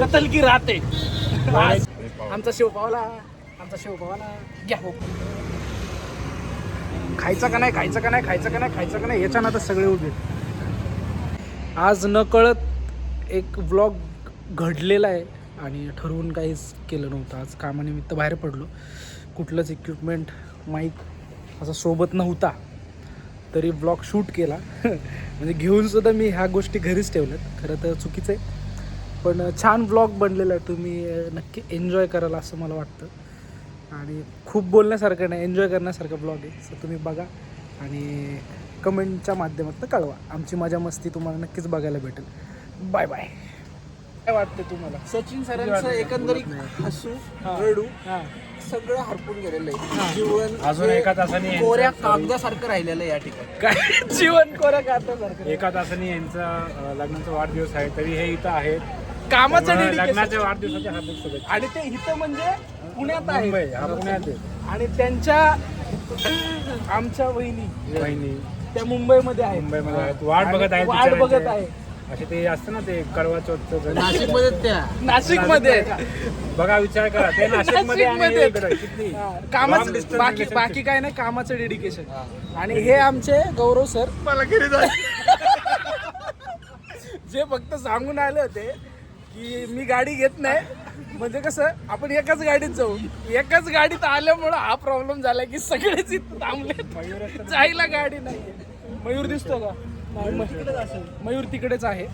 कतल की राहते आमचा शिवपावला घ्या हो. खायचं का नाही याच्या ना तर सगळे उभे. आज न कळत एक व्लॉग घडलेला आहे आणि ठरवून काहीच केलं नव्हतं. आज कामानिमित्त बाहेर पडलो. कुठलंच इक्विपमेंट माईक असं सोबत नव्हता तरी ब्लॉग शूट केला. म्हणजे घेऊन सुद्धा मी ह्या गोष्टी घरीच ठेवल्यात. खरं तर चुकीचं आहे पण छान ब्लॉग बनलेला आहे. तुम्ही नक्की एन्जॉय कराल असं मला वाटतं. आणि खूप बोलण्यासारखं नाही, एन्जॉय करण्यासारखं ब्लॉग आहे. सो तुम्ही बघा आणि कमेंटच्या माध्यमातून कळवा. आमची मजा मस्ती तुम्हाला नक्कीच बघायला भेटेल. Bye bye. काय वाटतं तुम्हाला? सचिन सरांचं एकंदरीत हसू रडू सगळं हरपून गेलेलं आहे. जीवन अजून एका तासाने कोऱ्या कागदासारखं राहिलेलं आहे या ठिकाणी. काय जीवन कोऱ्या कागदासारखं. एका तासाने यांचा लग्नाचा वाढदिवस आहे तरी हे इथं आहेत. कामाचं लग्नाच्या डेडिकेशन. वाढदिवसाच्या हार्दिक शुभेच्छा. आणि ते इथं म्हणजे पुण्यात आहे. मुंबई हा पुण्यात आहे. आणि त्यांच्या आमच्या वहिनी बहिणी त्या मुंबईमध्ये आहेत. मुंबईमध्ये आहेत. वाट बघत आहेत वाट बघत बिचाऱ्यांचे. आहे. असे ते असतं ना ते करवा चौथचं नाशिकमध्ये त्या नाशिकमध्ये बघा विचार करा ते नाशिकमध्ये आणि नाशिकमध्ये. हे इकडं. किती कामाचं long distance बाकी relationship. काय नाही, कामाचं डेडिकेशन. आणि हे आमचे गौरव सर मला जे फक्त सांगून आले होते की मी गाडी घेत नाही. म्हणजे कसं आपण एकाच गाडीत जाऊ. एकाच गाडीत आल्यामुळं हा प्रॉब्लेम झाला की सगळेच इथं थांबले. जायला गाडी नाहीये. मयूर दिसतो का? मयूर तिकडेच आहे.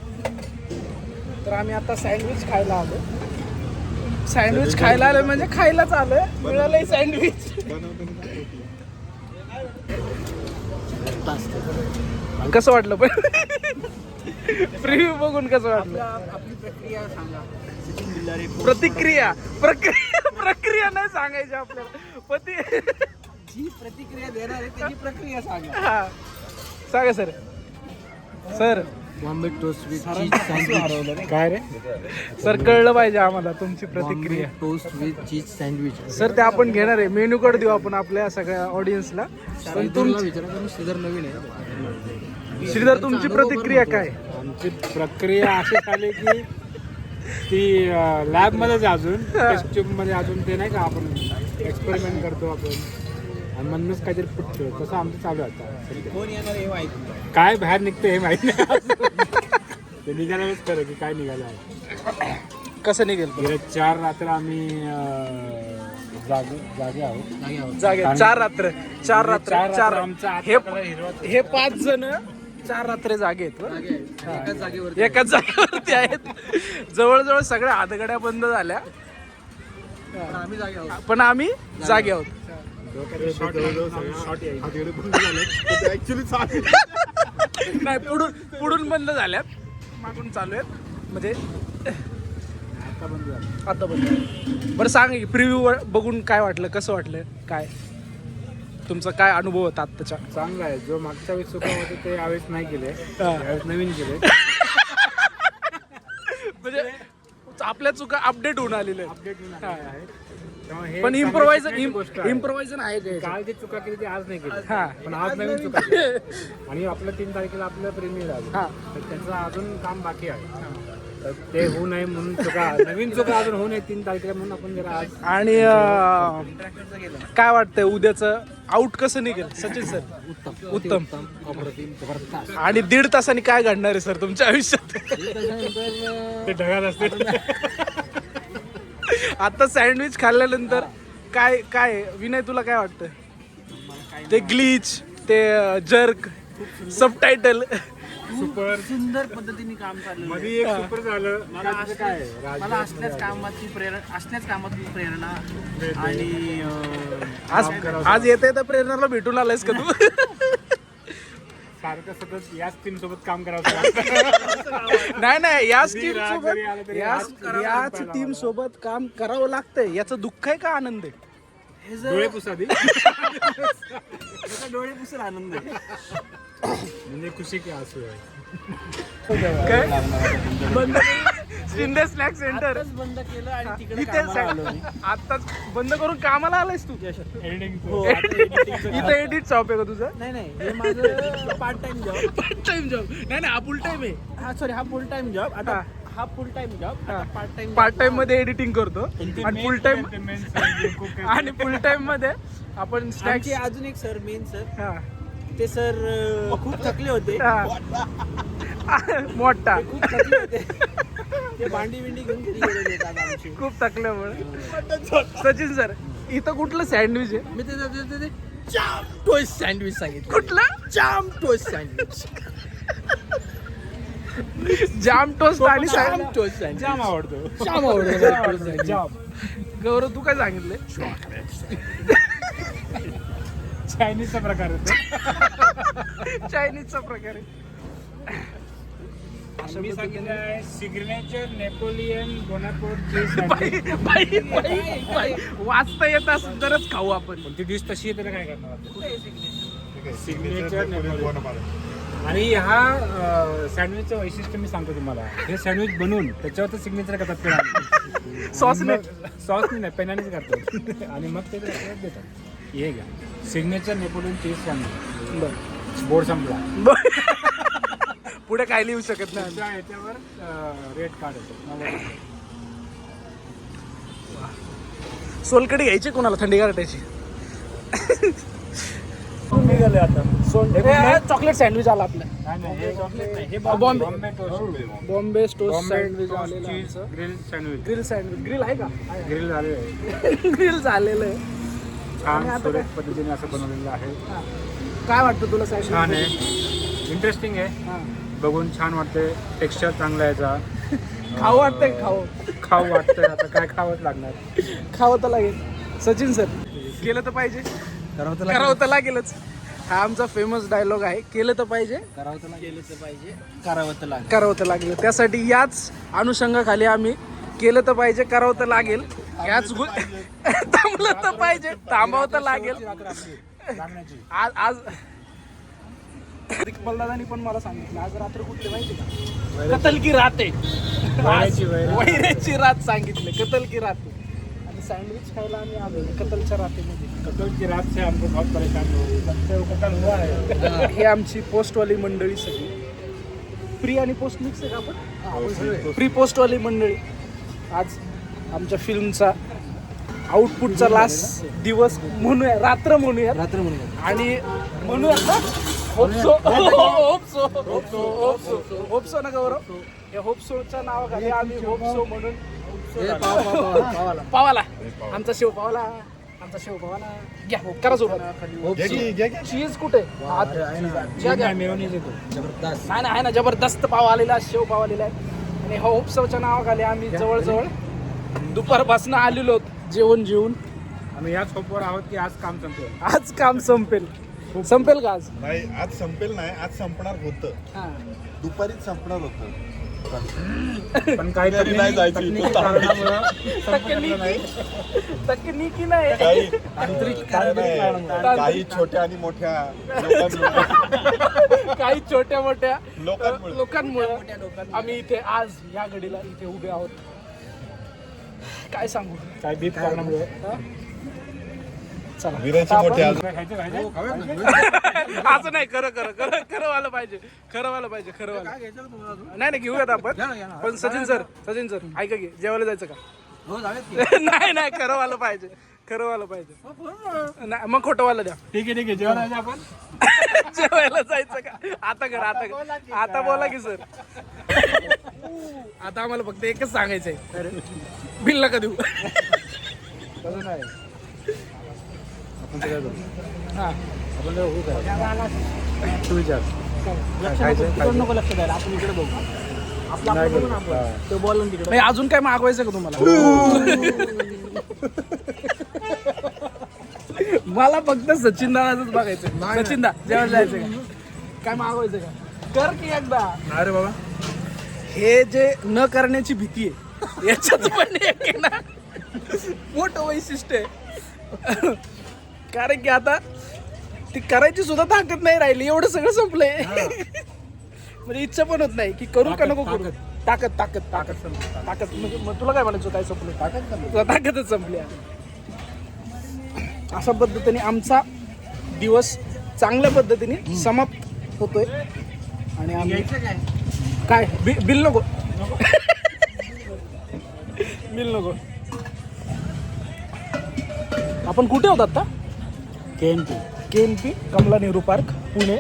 तर आम्ही आता सँडविच खायला आलो. सँडविच खायला आलोय म्हणजे खायलाच आलोय. मिळालंय सँडविच. कसं वाटलं पण प्रिव्ह्यू बघून कसं वाटलं? आपली प्रक्रिया सांगा. सचिन बिल्लारे प्रक्रिया नाही सांगायची आपल्याला. जी प्रतिक्रिया देणार आहे त्याची प्रक्रिया सांगा. हा सांगा sir. Sir Bombay toast with cheese sandwich. काय रे सर कळलं पाहिजे आम्हाला तुमची प्रतिक्रिया. Toast with cheese sandwich. Sir ते आपण घेणार आहे. मेन्यू कार्ड देऊ आपण आपल्या सगळ्या ऑडियन्सला. पण तुमची विचारा श्रीधर नवीन आहे. श्रीधर तुमची प्रतिक्रिया काय? आमची प्रक्रिया अशी झाली की ती लॅब मध्येच अजून टेस्ट ट्यूब मध्ये अजून ते नाही का आपण एक्सपेरिमेंट करतो आपण आणि म्हणूनच काहीतरी फुटतो तसं आमचं चालू आहे आता सध्या. कोण येणार हे माहिती नाही. काय बाहेर निघतं हे माहिती नाही. ते निघाल्याच खरं की काय निघालं आहे. कसं निघेल? गेल्या 4 रात्र आम्ही जागे आहोत. जागे 4 रात्र आमचा हे 5 जण 4 रात्र जागे आहेत. एकाच जागेवर एकाच जागेवरती आहेत. जवळजवळ सगळ्या हातगड्या बंद झाल्या आम्ही जागे आहोत. पण आम्ही जागे आहोत. नाही पुढून बंद झाल्यात. मागून चालू आहेत म्हणजे आता बंद झालं. बरं सांग की प्रिव्ह्यू बघून काय वाटलं? कसं वाटलं? काय तुमचा काय अनुभव होता आत्ताच्या? चांगला आहे. जो मागच्या वेळेस चुका होते ते यावेळेस नाही केले, हा. यावेळेस नवीन केले. म्हणजे आपल्या चुका अपडेट होऊन आलेल्या आहेत. अपडेट होऊन आलेले आहेत. त्यामुळे हे पण सांगायची गोष्ट आहे. इम्प्रोव्हायझन आहे का? काल जे चुका केली ती आज नाही केली. हा. पण आज नवीन चुका केली. आणि आपलं 3 तारखेला आपलं प्रीमियर आहे. हा. तर त्याचं अजून काम बाकी आहे. तर ते होऊ नये म्हणून नवीन चुका अजून होऊ नये 3 तारखेला म्हणून आपण जरा आज आणि काय वाटतंय उद्याचं आउट कसं निघेल सचिन सर? उत्तम. अप्रतिम जबरदस्त. आणि 1.5 तासांनी काय घडणार आहे सर तुमच्या आयुष्यात? ते ढगात असते. आता सँडविच खाल्ल्यानंतर काय विनय तुला काय वाटतं? ते ग्लिच, ते जर्क, सबटायटल सुपर सुंदर पद्धतीने काम चाललं. मध्ये एक सुपर झालं. मला काय मला असल्याच कामातून प्रेरणा आणि आज येते प्रेरणाला भेटून आलायस का तू? सारखं सतत याच टीम सोबत काम करावं लागतं. नाही याच जरी टीम राग जरी आला तरी आज सोबत करावं याच लागतं. टीम सोबत काम करावं लागतंय. याचं दुःख आहे का आनंद आहे? हे जर डोळे पुसादी त्याचा डोळे पुसून आनंद आहे. म्हणजे खुशी की आसू आहे. काय बंद शिंदे स्नॅक सेंटर आत्ताच बंद केलं आणि तिकडे इथे कामाला आलो मी. आताच बंद करून कामाला आलायस तू? एडिटिंग हो, आता editing इथं एडिट शॉप आहे का तुझं? नाही हे माझं part time job. Part time job नाही हा फुल टाइम आहे. हा फुल टाइम जॉब. आता हा फुल टाइम जॉब, पार्ट टाइम मध्ये एडिटिंग करतो आणि फुल टाइम आणि फुल टाइम मध्ये आपण स्नॅक्स. अजून एक सर मेन सर हा ते सर खूप थकले होते. मोठा खूप थकले होते. ते भांडी बिंडी घेऊन घरी गेलेले आहेत आज आमचे. खूप थकल्यामुळे. सचिन सर इथं कुठलं सँडविच आहे? मी ते जाम टोस्ट सँडविच सांगितलं. कुठलं? जाम टोस्ट सँडविच. जाम टोस्ट आणि जाम टोस्ट सँडविच जाम आवडतो. जाम आवडतो. जाम. गौरव तू काय सांगितले? चायनीजचा प्रकार होतो. चायनीजचा प्रकार आहे. मी सांगितलं आहे सिग्नेचर नेपोलियन बोनापोर्ट चीज बाई, सँडविच. बाई, बाई, बाई. वाचता येत असेल तरच खाऊ आपण. ती डिश तशी आहे, त्याला काय करणार आपण? Signature Napoleon. आणि ह्या सँडविचचं वैशिष्ट्य मी सांगतो तुम्हाला. हे सँडविच बनवून त्याच्यावर सिग्नेचर करतात पेनाने. सॉसने. सॉसने नाही, पेनानेच करतात. आणि मग ते देतात. हे घ्या सिग्नेचर नेपोलियन चीज सँडविच. बरं. बोर्ड संपला. पुढे काय लिहू शकत नाही. तुमच्या ह्याच्यावर रेट कार्ड येतो. सोलकडी घ्यायची कोणाला थंडी गारट्याची? निघाले आता चॉकलेट सँडविच आला आपल्या. हे चॉकलेट नाही, हे Bombay Bombay toast. Bombay toast Bombay sandwich toast आलेलं चीज आमचं. Grill sandwich. Grill sandwich. Grill आहे का? ग्रिल झालेलं आहे. ग्रिल झालेलं आहे. आणि छान आता सुरेख पद्धतीने असं बनवलेलं आहे. हा. काय वाटतं तुला सँडविच? छान आहे, इंटरेस्टिंग आहे, हा. बघून छान वाटते. टेक्स्चर चांगला आहे याचा. खाऊ वाटतंय खाऊ. खाऊ वाटतंय. आता काय खावंच लागणार. खावं तर लागेल. सचिन सर केलं तर पाहिजे, करावं तर लागेलच. हा आमचा फेमस डायलॉग आहे. केलं तर पाहिजे, करावं तर लागेल. पाहिजे करावं तर लागेल. करावं तर लागेल. त्यासाठी याच अनुषंगाखाली आम्ही केलं तर पाहिजे, करावं तर लागेल. याच थांबलं तर पाहिजे, थांबावं तर लागेल. लागण्याची. आज रिकमलदादांनी पण मला सांगितलं आज रात्र कुठली माहिती का? कतल की रात आहे. वैरेची रात सांगितले. कतल की रात. आणि सँडविच खायला आम्ही आलो कतलच्या रात्रीमध्ये. कतल की रात से हमको बहुत परेशान हो. कतल हुआ है. हे आमची पोस्टवाली मंडळी सगळी. प्री आणि पोस्ट मिक्स आहे का आपण? प्री पोस्टवाली मंडळी. आज आमच्या फिल्मचा आउटपुटचा लास्ट दिवस म्हणूया, रात्र म्हणूया. आणि म्हणूया ना होप्सो. होप्सो ना गौरव. या होप्सोच्या नावाखाली आम्ही होप्सो म्हणून पावाला. आमचा शेव पावाला. आमचा शेव पावाला. घ्या करा सोबत. चीज कुठे? मेयोनीज येतो. आहे ना जबरदस्त पाव आलेला, शेव पाव आलेला आहे. आणि होप्सोच्या नावाखाली आम्ही जवळजवळ दुपारपासून आलेलो आहोत जेवण जेवून. आम्ही याच होपवर आहोत की आज काम संपेल. आज काम संपेल. संपेल का आज? नाही आज संपेल नाही, आज संपणार होतं. हा. दुपारीच संपणार होतं. पण काही तरी नाही जायचं. तकनिकी कारणामुळं संपलं नाही. तकनिकी नाही. काही तांत्रिक काही छोट्या आणि मोठ्या लोकांमुळे काही छोट्या मोठ्या लोकांमुळे आम्ही इथे आज या घडीला इथे उभे आहोत. काय सांगू? काही बीप कारणामुळे. चला विराची मोठी आज खायचं असं नाही. खरं व्हायला पाहिजे. खरं व्हायला नाही घेऊयात आपण. पण सचिन सर ऐका की जेवायला जायचं का? नाही खरं व्हायला पाहिजे. नाही मग खोटं व्हायला द्या. ठीक आहे जेवण आपण जेवायला जायचं का? आता बोला की सर. आता आम्हाला फक्त एकच सांगायचं आहे. बिल नका देऊ. तसं नाही. आपण काय करू? हा आपण हो करा. तू विचार. नको लक्ष द्यायला. आपण इकडे बघू. नाही करू. तो बॉल तिकडे. नाही अजून काय मागवायचं का तुम्हाला? मला फक्त सचिन दादाच बघायचं. सचिन दा जेवायला जायचं का? काय मागवायचं का? कर की एकदा. अरे बाबा हे जे न करण्याची भीती आहे याच्यात पण एक आहे ना मोठं वैशिष्ट्य आहे. कारण की आता ती करायची सुद्धा ताकद नाही राहिली. एवढं सगळं संपलंय. म्हणजे इच्छा पण होत नाही की करू का नको करू. ताकद म्हणजे मग तुला काय म्हणायचं? काय संपलं? ताकदच संपली. अशा पद्धतीने आमचा दिवस चांगल्या पद्धतीने समाप्त होतोय. आणि आम्ही काय बिल नको मिल नको. आपण कुठे होत आता? KNP Kamala Nehru park Pune.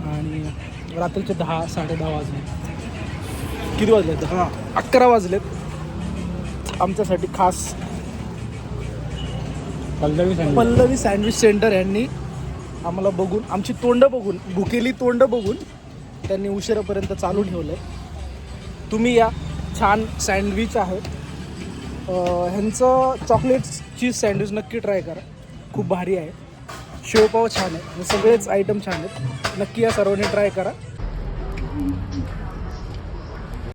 आणि रात्रीचे 10 साडे 10 वाजले. किती वाजलेत? 11 वाजलेत. आमच्यासाठी खास पल्लवी सँडविच सेंटर यांनी आम्हाला बघून, आमची तोंड बघून, भुकेली तोंड बघून त्यांनी उशिरापर्यंत चालू ठेवलं आहे. तुम्ही या, छान सँडविच आहे. ह्यांचं चॉकलेट चीज सँडविच नक्की ट्राय करा, खूप भारी आहे. शेवपाव छान आहे, सगळेच आयटम छान आहेत. नक्की या सर्वांनी ट्राय करा.